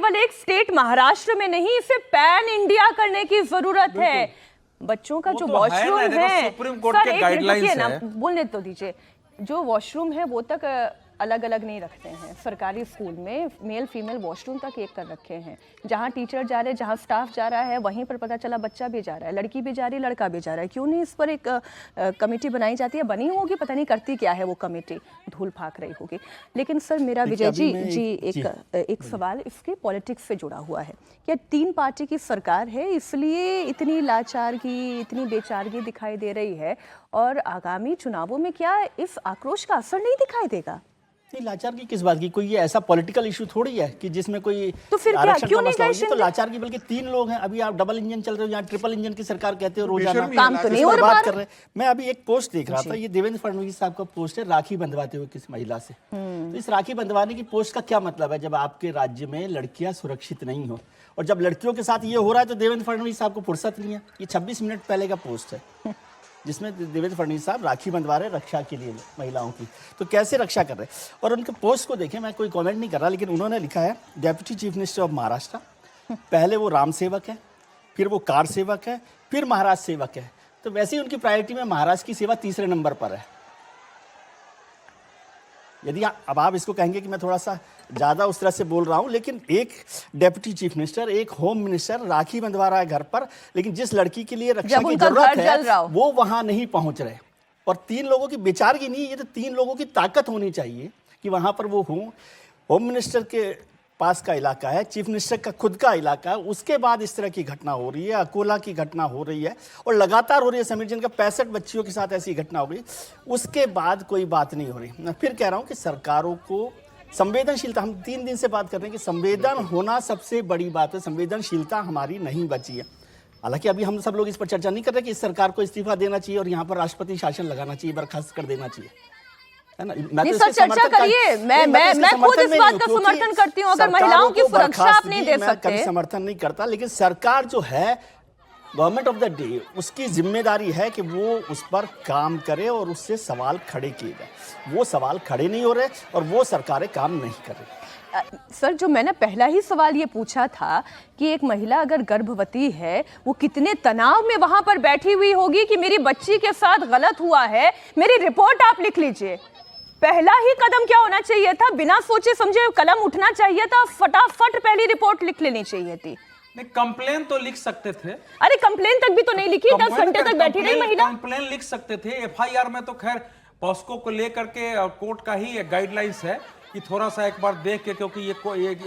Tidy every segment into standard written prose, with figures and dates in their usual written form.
केवल एक स्टेट महाराष्ट्र में नहीं, इसे पैन इंडिया करने की जरूरत है। बच्चों का जो वॉशरूम है, सुप्रीम कोर्ट के गाइडलाइंस है, बोलने तो दीजिए, जो वॉशरूम है वो तक अलग अलग नहीं रखते हैं। सरकारी स्कूल में मेल फीमेल वॉशरूम तक एक कर रखे हैं। जहां टीचर जा रहे हैं, जहां स्टाफ जा रहा है, वहीं पर पता चला बच्चा भी जा रहा है, लड़की भी जा रही है, लड़का भी जा रहा है। क्यों नहीं इस पर एक कमेटी बनाई जाती है? बनी होगी, पता नहीं करती क्या है वो कमेटी, धूल फाक रही होगी। लेकिन सर मेरा विजय जी एक सवाल इसके पॉलिटिक्स से जुड़ा हुआ है। क्या 3 पार्टी की सरकार है इसलिए इतनी लाचारगी, इतनी बेचारगी दिखाई दे रही है, और आगामी चुनावों में क्या इस आक्रोश का असर नहीं दिखाई देगा? लाचार की किस बात की? कोई ये ऐसा पॉलिटिकल इशू थोड़ी है कि जिसमें कोई तो फिर क्या, क्यों नहीं गए? तो लाचार की बल्कि 3 लोग हैं। अभी आप डबल इंजन चल रहे हो, यहाँ ट्रिपल इंजन की सरकार कहते हो रोजाना, काम तो नहीं हो रहा। बात कर रहे हैं। मैं अभी एक पोस्ट देख रहा था, ये देवेंद्र फडणवीस साहब का पोस्ट है, राखी बंधवाते हुए किसी महिला से। तो इस राखी बंधवाने की पोस्ट का क्या मतलब है जब आपके राज्य में लड़कियां सुरक्षित नहीं हो? और जब लड़कियों के साथ ये हो रहा है तो देवेंद्र फडणवीस साहब को फुर्सत नहीं है। ये 26 मिनट पहले का पोस्ट है जिसमें देवेंद्र फडणवीस साहब राखी बंधवा रहे रक्षा के लिए महिलाओं की। तो कैसे रक्षा कर रहे हैं? और उनके पोस्ट को देखें, मैं कोई कमेंट नहीं कर रहा, लेकिन उन्होंने लिखा है deputy chief minister of Maharashtra, पहले वो राम सेवक है, फिर वो कार सेवक है, फिर महाराज सेवक है। तो वैसे ही उनकी प्रायोरिटी में महाराज की सेवा तीसरे नंबर पर है। यदि अब आप इसको कहेंगे कि मैं थोड़ा सा ज़्यादा उस तरह से बोल रहा हूं, लेकिन एक डेप्यूटी चीफ मिनिस्टर, एक होम मिनिस्टर राखी बंधवा रहा है घर पर, लेकिन जिस लड़की के लिए रक्षा की जरूरत है वो वहां नहीं पहुंच रहे। और 3 लोगों की बेचारगी नहीं, ये तो 3 लोगों की ताकत होनी चाहिए कि वहां पर वो हों। होम मिनिस्टर के पास का इलाका है, चीफ मिनिस्टर का खुद का इलाका है, उसके बाद इस तरह की घटना हो रही है, अकोला की घटना हो रही है और लगातार हो रही है। समीर जिनका 65 बच्चियों के साथ ऐसी घटना हो गई, उसके बाद कोई बात नहीं हो रही। मैं फिर कह रहा हूं कि सरकारों को संवेदनशीलता, हम 3 दिन से बात कर रहे हैं कि संवेदन होना सबसे बड़ी बात है, संवेदनशीलता हमारी नहीं बची है। हालांकि अभी हम सब लोग इस पर चर्चा नहीं कर रहे कि इस सरकार को इस्तीफा देना चाहिए और यहाँ पर राष्ट्रपति शासन लगाना चाहिए, बर्खास्त कर देना चाहिए, है ना? मैं तो चर्चा करिए, मैं खुद इस बात का समर्थन करती हूँ। अगर महिलाओं की सुरक्षा आप नहीं दे सकते, कभी समर्थन नहीं करता, लेकिन सरकार जो है, गवर्नमेंट ऑफ द डे, उसकी जिम्मेदारी है कि वो उस पर काम करे और उससे सवाल खड़े किए जाए। वो सवाल खड़े नहीं हो रहे और वो सरकारें काम नहीं कर रही। सर जो मैंने पहला ही सवाल ये पूछा था कि एक महिला अगर गर्भवती है, वो कितने तनाव में वहां पर बैठी हुई होगी कि मेरी बच्ची के साथ गलत हुआ है, मेरी रिपोर्ट आप लिख लीजिए। पहला ही कदम क्या होना चाहिए था? बिना सोचे समझे कलम उठना चाहिए था, फटाफट पहली रिपोर्ट लिख लेनी चाहिए थी। नहीं, कंप्लेन तो लिख सकते थे। अरे कंप्लेन तक भी तो नहीं लिखी, 10 घंटे तक बैठी रही महिला। कंप्लेन लिख सकते थे। एफआईआर में तो खैर पॉस्को को लेकर के कोर्ट का ही गाइडलाइंस है कि थोड़ा सा एक बार देख के, क्योंकि ये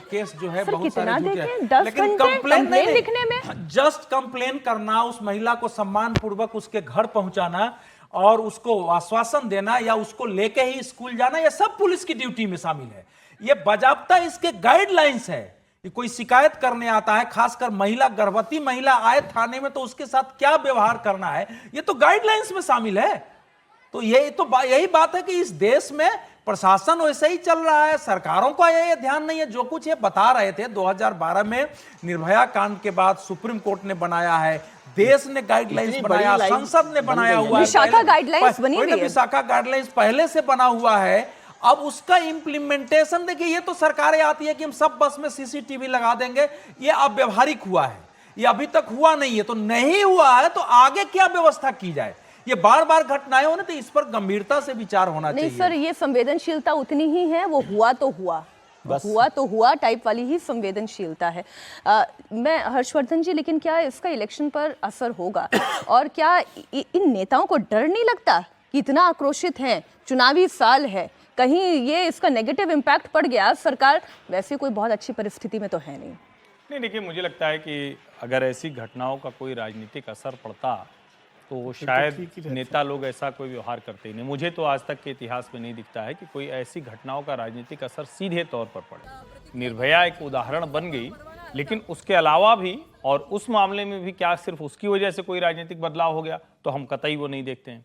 केस जो है बहुत सारे झूठे हैं, लेकिन कंप्लेन नहीं लिखने में, जस्ट कंप्लेन करना, उस महिला को सम्मान पूर्वक उसके घर पहुंचाना और उसको आश्वासन देना या उसको लेके ही स्कूल जाना, ये सब पुलिस की ड्यूटी में शामिल है। ये बाजाबता इसके गाइडलाइंस है कि कोई शिकायत करने आता है, खासकर महिला, गर्भवती महिला आए थाने में, तो उसके साथ क्या व्यवहार करना है, ये तो गाइडलाइंस में शामिल है। तो यही बात है कि इस देश में प्रशासन वैसे ही चल रहा है, सरकारों का ये ध्यान नहीं है। जो कुछ ये बता रहे थे 2012 में निर्भया कांड के बाद सुप्रीम कोर्ट ने बनाया है, देश ने गाइडलाइंस बनाया, संसद ने बनाया हुआ है, विशाखा गाइडलाइंस बनी हुई है, विशाखा गाइडलाइंस पहले से बना हुआ है। अब उसका इंप्लीमेंटेशन देखिए, ये तो सरकारें आती है कि हम सब बस में सीसीटीवी लगा देंगे, ये अब व्यवहारिक हुआ है, ये अभी तक हुआ नहीं है। तो नहीं हुआ है तो आगे क्या व्यवस्था की जाए? ये बार बार घटनाएं होने, तो इस पर गंभीरता से विचार होना चाहिए। नहीं सर, ये संवेदनशीलता उतनी ही है, वो हुआ तो हुआ, हुआ तो हुआ टाइप वाली ही संवेदनशीलता है। मैं हर्षवर्धन जी, लेकिन क्या इसका इलेक्शन पर असर होगा? और क्या इन नेताओं को डर नहीं लगता कि इतना आक्रोशित हैं, चुनावी साल है, कहीं ये इसका नेगेटिव इम्पैक्ट पड़ गया? सरकार वैसे कोई बहुत अच्छी परिस्थिति में तो है नहीं। देखिए, मुझे लगता है कि अगर ऐसी घटनाओं का कोई राजनीतिक असर पड़ता तो शायद नेता लोग ऐसा कोई व्यवहार करते ही नहीं। मुझे तो आज तक के इतिहास में नहीं दिखता है कि कोई ऐसी घटनाओं का राजनीतिक असर सीधे तौर पर पड़े। निर्भया एक उदाहरण बन गई, लेकिन उसके अलावा भी, और उस मामले में भी क्या सिर्फ उसकी वजह से कोई राजनीतिक बदलाव हो गया, तो हम कतई वो नहीं देखते हैं।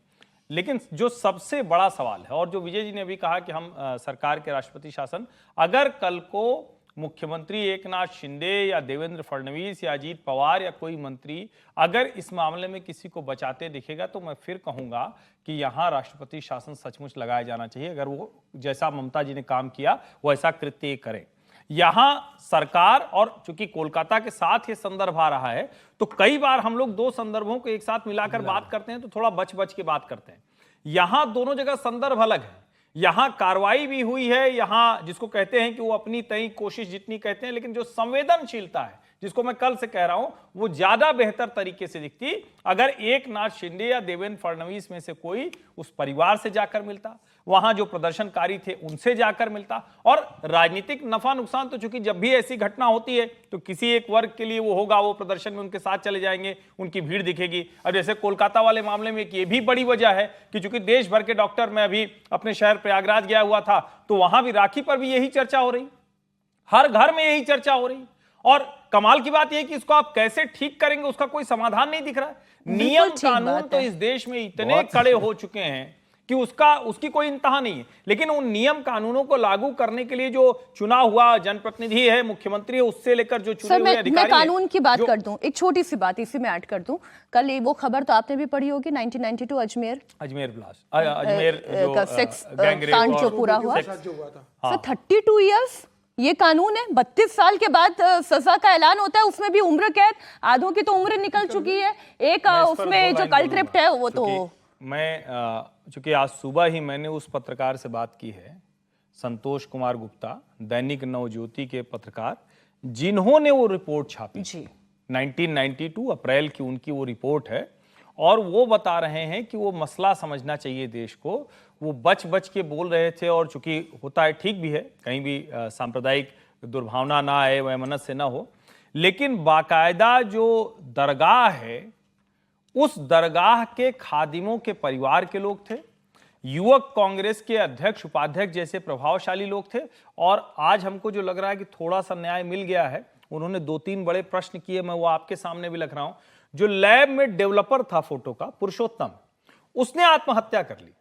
लेकिन जो सबसे बड़ा सवाल है, और जो विजय जी ने अभी कहा कि हम सरकार के राष्ट्रपति शासन, अगर कल को मुख्यमंत्री एकनाथ शिंदे या देवेंद्र फडणवीस या अजीत पवार या कोई मंत्री अगर इस मामले में किसी को बचाते दिखेगा, तो मैं फिर कहूंगा कि यहाँ राष्ट्रपति शासन सचमुच लगाया जाना चाहिए। अगर वो जैसा ममता जी ने काम किया वो ऐसा कृत्य करें। यहां सरकार, और चूंकि कोलकाता के साथ ये संदर्भ आ रहा है, तो कई बार हम लोग दो संदर्भों को एक साथ मिलाकर बात करते हैं तो थोड़ा बच बच के बात करते हैं। यहां दोनों जगह संदर्भ अलग है। यहां कार्रवाई भी हुई है, यहां जिसको कहते हैं कि वो अपनी तय कोशिश जितनी कहते हैं, लेकिन जो संवेदनशीलता है जिसको मैं कल से कह रहा हूं, वो ज्यादा बेहतर तरीके से दिखती अगर एकनाथ शिंदे या देवेंद्र फडणवीस में से कोई उस परिवार से जाकर मिलता, वहां जो प्रदर्शनकारी थे उनसे जाकर मिलता। और राजनीतिक नफा नुकसान तो चूंकि जब भी ऐसी घटना होती है तो किसी एक वर्ग के लिए वो होगा, वो प्रदर्शन में उनके साथ चले जाएंगे, उनकी भीड़ दिखेगी। अब जैसे कोलकाता वाले मामले में ये भी बड़ी वजह है कि चूंकि देश भर के डॉक्टर, मैं अभी अपने शहर प्रयागराज गया हुआ था, तो वहां भी राखी पर भी यही चर्चा हो रही, हर घर में यही चर्चा हो रही। और कमाल की बात यह कि इसको आप कैसे ठीक करेंगे उसका कोई समाधान नहीं दिख रहा है। नियम कानून तो इस देश में इतने कड़े हो चुके हैं कि उसकी कोई इंतहा नहीं है, लेकिन उन नियम कानूनों को लागू करने के लिए जो चुना हुआ जनप्रतिनिधि है, मुख्यमंत्री है, उससे लेकर जो चुने हुए अधिकारी, मैं कानून की बात कर दूं, एक छोटी सी बात इसी में ऐड कर दूं। कल वो खबर तो आपने भी पढ़ी होगी, 1992 अजमेर ब्लास्ट, अजमेर का सेक्स कांड जो पूरा हुआ, सर 32 इयर्स ये कानून है। 32 साल के बाद सजा का ऐलान होता है, उसमें भी उम्र कैद, आधों की तो उम्र निकल चुकी है। एक उसमें जो कल्ट रिप्ट है वो तो मैं चूंकि आज सुबह ही मैंने उस पत्रकार से बात की है, संतोष कुमार गुप्ता, दैनिक नवज्योति के पत्रकार, जिन्होंने वो रिपोर्ट छापी जी, 1992 अप्रैल की उनकी वो रिपोर्ट है, और वो बता रहे हैं कि वो मसला समझना चाहिए देश को। वो बच बच के बोल रहे थे, और चूंकि होता है, ठीक भी है, कहीं भी सांप्रदायिक दुर्भावना ना आए, वैमनस्य ना हो, लेकिन बाकायदा जो दरगाह है, उस दरगाह के खादिमों के परिवार के लोग थे, युवक कांग्रेस के अध्यक्ष उपाध्यक्ष जैसे प्रभावशाली लोग थे। और आज हमको जो लग रहा है कि थोड़ा सा न्याय मिल गया है, उन्होंने 2-3 बड़े प्रश्न किए, मैं वो आपके सामने भी लिख रहा हूं। जो लैब में डेवलपर था फोटो का, पुरुषोत्तम, उसने आत्महत्या कर ली।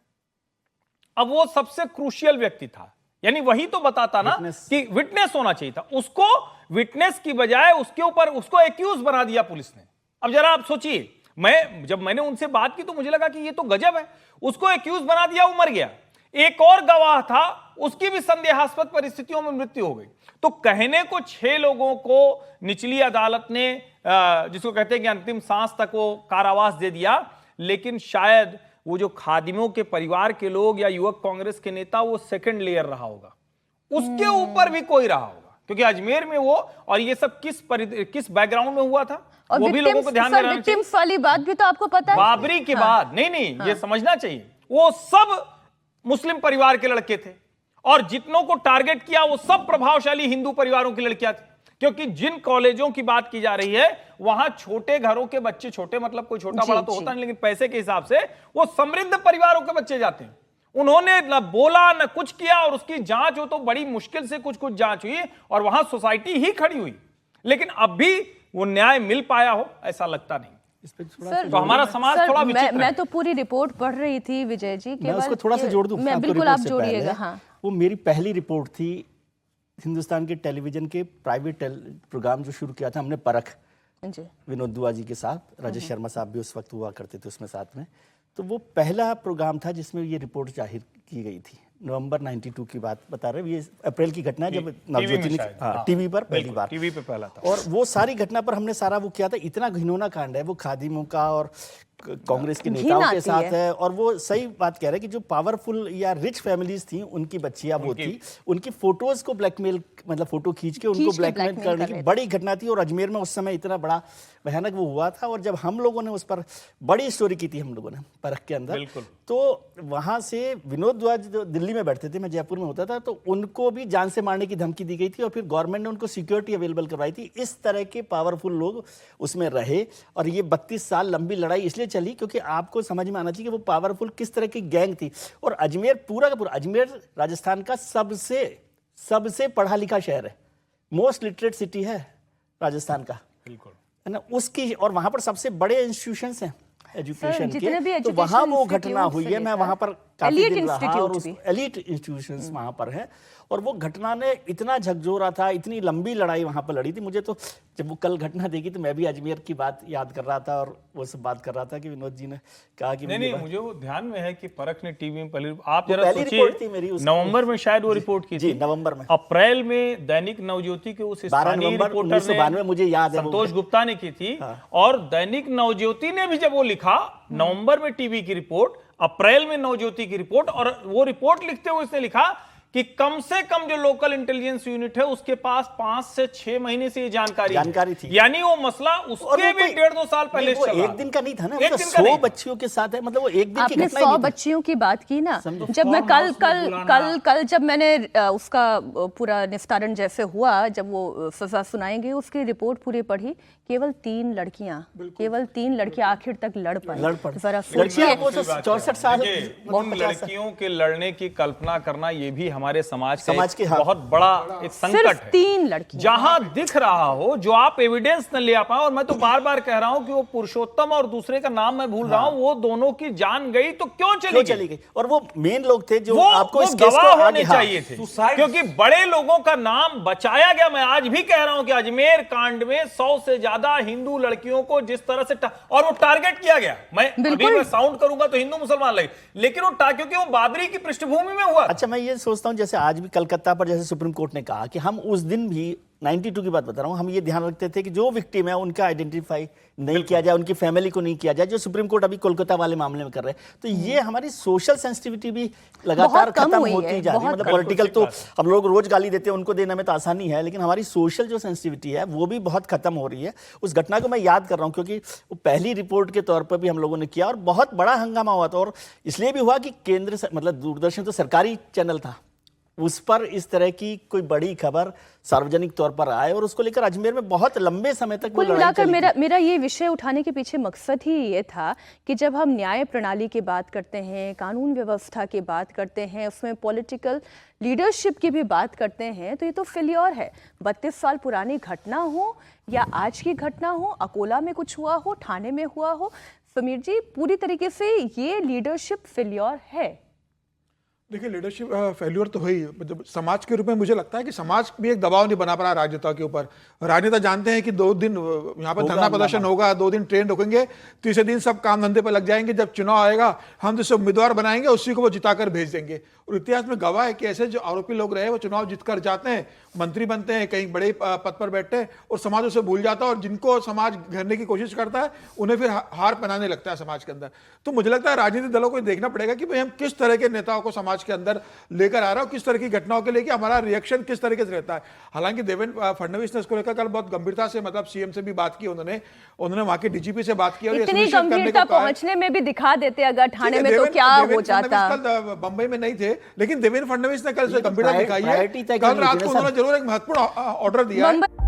अब वो सबसे क्रूशियल व्यक्ति था, यानी वही तो बताता ना कि विटनेस होना चाहिए था, उसको विटनेस की बजाय उसको एक्यूज बना दिया पुलिस ने। अब जरा आप सोचिए, जब मैंने उनसे बात की तो मुझे लगा कि ये तो गजब है, उसको एक्यूज बना दिया, वो मर गया। एक और गवाह था, उसकी भी संदेहास्पद परिस्थितियों में मृत्यु हो गई। तो कहने को 6 लोगों को निचली अदालत ने, जिसको कहते हैं कि अंतिम सांस तक वो कारावास दे दिया, लेकिन शायद वो जो खादिमों के परिवार के लोग या युवक कांग्रेस के नेता, वो सेकंड लेयर रहा होगा, उसके ऊपर भी कोई रहा होगा, क्योंकि अजमेर में वो, और ये सब किस बैकग्राउंड में हुआ था, और वो भी लोगों को ध्यान में रखना चाहिए। वाली बात भी तो आपको पता है, बाबरी के बाद नहीं, ये समझना चाहिए, वो सब मुस्लिम परिवार के लड़के थे, और जितनों को टारगेट किया वो सब प्रभावशाली हिंदू परिवारों की लड़कियां थी। क्योंकि जिन कॉलेजों की बात की जा रही है, वहां छोटे घरों के बच्चे, छोटे मतलब कोई छोटा बड़ा तो होता नहीं, लेकिन पैसे के हिसाब से वो समृद्ध परिवारों के बच्चे जाते हैं। उन्होंने न बोला न कुछ किया, और उसकी जांच हो तो बड़ी मुश्किल से कुछ जांच हुई, और वहां सोसाइटी ही खड़ी हुई, लेकिन अब भी वो न्याय मिल पाया हो ऐसा लगता नहीं। सर, तो हमारा समाज थोड़ा विचित्र है। मैं तो पूरी रिपोर्ट पढ़ रही थी विजय जी, मैं उसको थोड़ा सा जोड़ दूं, मैं बिल्कुल, आप जोड़िएगा। हाँ, वो मेरी पहली रिपोर्ट थी, हिंदुस्तान के टेलीविजन के प्राइवेट प्रोग्राम जो शुरू किया था हमने, परख जी, विनोद दुआ जी के साथ, राजेश शर्मा साहब भी उस वक्त हुआ करते थे उसमें साथ में। तो वो पहला प्रोग्राम था जिसमें ये रिपोर्ट जाहिर की गई थी। नवंबर 92 की बात बता रहे, ये अप्रैल की घटना है जब नवज्योति ने टीवी पर पहली बार, टीवी पे पहला था, और वो सारी घटना पर हमने सारा वो किया था। इतना घिनौना कांड है वो खादिमों का, और कांग्रेस के नेताओं के साथ है। और वो सही बात कह रहे हैं कि जो पावरफुल या रिच फैमिलीज थी, उनकी बच्चियां वो थी, उनकी फोटोज को ब्लैकमेल, मतलब फोटो खींच के उनको ब्लैकमेल करने की बड़ी घटना थी। और अजमेर में उस समय इतना बड़ा भयानक वो हुआ था। और जब हम लोगों ने उस पर बड़ी स्टोरी की थी, हम लोगों ने परख के अंदर, तो वहां से विनोद दुआ जो दिल्ली में बैठते थे, मैं जयपुर में होता था, तो उनको भी जान से मारने की धमकी दी गई थी, और फिर गवर्नमेंट ने उनको सिक्योरिटी अवेलेबल करवाई थी। इस तरह के पावरफुल लोग उसमें रहे, और ये 32 साल लंबी लड़ाई इसलिए चली क्योंकि आपको समझ में आना चाहिए कि वो पावरफुल किस तरह की गैंग थी। और अजमेर पूरा का पूरा, अजमेर राजस्थान का सबसे पढ़ा लिखा शहर है, मोस्ट लिटरेट सिटी है राजस्थान का, बिल्कुल है ना, उसकी, और वहां पर सबसे बड़े इंस्टीट्यूशंस हैं एजुकेशन के। तो वहां वो घटना हुई है, मैं वहां पर काफी Elite दिन रहा और institute भी। एलिट इंस्टीट्यूशंस वहां पर है। और वो घटना ने इतना झकझोरा था, इतनी लंबी लड़ाई वहां पर लड़ी थी। मुझे तो जब वो कल घटना देखी तो मैं भी अजमेर की बात याद कर रहा था और वो सब बात कर रहा था कि विनोद जी ने कहा कि नहीं, मुझे वो ध्यान में है कि परख ने टीवी में पहले आप वो जरा पहली रिपोर्ट थी मेरी सोचिए, उसकी। नवंबर में शायद वो रिपोर्ट की जी थी, नवंबर में, अप्रैल में दैनिक नवज्योति के उस 12 स्थानीय नवंबर रिपोर्टर 1992 मुझे याद है वो। संतोष गुप्ता ने की थी। और दैनिक नवज्योति ने भी जब वो लिखा, नवंबर में टीवी की रिपोर्ट, अप्रैल में नवज्योति की रिपोर्ट, और वो रिपोर्ट लिखते हुए इसने लिखा कि कम से कम जो लोकल इंटेलिजेंस यूनिट है उसके पास 5 से 6 महीने से ये जानकारी थी। यानी वो मसला उसके भी 1.5-2 साल पहले वो चल रहा एक दिन का नहीं था ना, एक मतलब दिन का 100 नहीं। बच्चियों के साथ है, मतलब वो एक दिन की आपने घटना ही 100 नहीं थी। बच्चियों की बात की ना, समझो। जब मैं फार्म हाउस में बुलाना। कल जब मैंने उसका पूरा निस्तारण जैसे हुआ, जब वो सजा सुनाई गई, उसकी रिपोर्ट पूरी पढ़ी, केवल 3 लड़कियां आखिर तक लड़ पाई। जरा लड़कियां सोचिए। वो तो 64 साल देखिए, बहुत उन 50 साल। लड़कियों के लड़ने की कल्पना करना ये भी हमारे समाज का समाज के, एक हाँ। बहुत बड़ा एक संकट सिर्फ है। 3 लड़कियां। जहां दिख रहा हो, जो आप एविडेंस न ले आ पाए, और मैं तो बार बार कह रहा हूं कि वो पुरुषोत्तम और दूसरे का नाम मैं भूल रहा हूं, वो दोनों की जान गई तो क्यों चली गई? और वो मेन लोग थे जो वो आपको इस केस गवाह को होने हाँ। चाहिए थे, क्योंकि बड़े लोगों का नाम बचाया गया। मैं आज भी कह रहा हूं कि अजमेर कांड में 100 से ज्यादा हिंदू लड़कियों को जिस तरह से और वो टारगेट किया गया, अभी मैं साउंड करूंगा तो हिंदू मुसलमान लगे, लेकिन वो क्योंकि वो बाबरी की पृष्ठभूमि में हुआ। अच्छा, मैं ये सोचता हूं जैसे आज भी कलकत्ता पर जैसे सुप्रीम कोर्ट ने कहा कि हम उस दिन भी 92 की बात बता रहा हूं, हम ये ध्यान रखते थे कि जो विक्टिम है उनका आइडेंटिफाई नहीं किया जाए, उनकी फैमिली को नहीं किया जाए, जो सुप्रीम कोर्ट अभी कोलकाता वाले मामले में कर रहे हैं। तो ये हमारी सोशल सेंसिटिविटी भी लगातार खत्म होती जा रही है। मतलब पॉलिटिकल तो हम लोग रोज गाली देते हैं, उनको देने में तो आसानी है, लेकिन हमारी सोशल जो सेंसिटिविटी है वो भी बहुत खत्म हो रही है। उस घटना को मैं याद कर रहा हूं क्योंकि वो पहली रिपोर्ट के तौर पर भी हम लोगों ने किया और बहुत बड़ा हंगामा हुआ था। और इसलिए भी हुआ कि मतलब दूरदर्शन तो सरकारी चैनल था, उस पर इस तरह की कोई बड़ी खबर सार्वजनिक तौर पर आए और उसको लेकर अजमेर में बहुत लंबे समय तक कुल मिलाकर मेरा ये विषय उठाने के पीछे मकसद ही ये था कि जब हम न्याय प्रणाली की बात करते हैं, कानून व्यवस्था की बात करते हैं, उसमें पॉलिटिकल लीडरशिप की भी बात करते हैं, तो ये तो फेल्योर है। 32 साल पुरानी घटना हो या आज की घटना हो, अकोला में कुछ हुआ हो, ठाणे में हुआ हो, समीर जी, पूरी तरीके से ये लीडरशिप फेल्योर है। देखिए, लीडरशिप फेल्योर तो हुई। मतलब समाज के रूप में मुझे लगता है कि समाज भी एक दबाव नहीं बना पा रहा राजनेता के ऊपर। राजनेता जानते हैं कि 2 दिन यहाँ पर धरना प्रदर्शन होगा, 2 दिन ट्रेन रोकेंगे, तीसरे दिन सब काम धंधे पर लग जाएंगे। जब चुनाव आएगा हम जिससे उम्मीदवार बनाएंगे उसी को वो जिताकर भेज देंगे। और इतिहास में गवाह है कि ऐसे जो आरोपी लोग रहे वो चुनाव जीतकर जाते हैं, मंत्री बनते हैं, कहीं बड़े पद पर बैठते हैं और समाज उसे भूल जाता है। और जिनको समाज घेरने की कोशिश करता है उन्हें फिर हार पहनाने लगता है समाज के अंदर। तो मुझे लगता है राजनीतिक दलों को देखना पड़ेगा कि भाई हम किस तरह के नेताओं को समाज के अंदर लेकर आ रहा हूं, किस तरह की घटनाओं के लेके हमारा रिएक्शन किस तरीके से रहता है। हालांकि देवेंद्र फडणवीस ने इसको लेकर कल बहुत गंभीरता से, मतलब सीएम से भी बात की, उन्होंने वहां के डीजीपी से बात की और इतनी गंभीरता पहुंचने में भी दिखा देते अगर ठाणे में तो क्या हो जाता। कल बंबई में नहीं थे, लेकिन देवेंद्र फडणवीस ने कल गंभीरता दिखाई है। कल रात को उन्होंने जरूर एक महत्वपूर्ण ऑर्डर दिया है।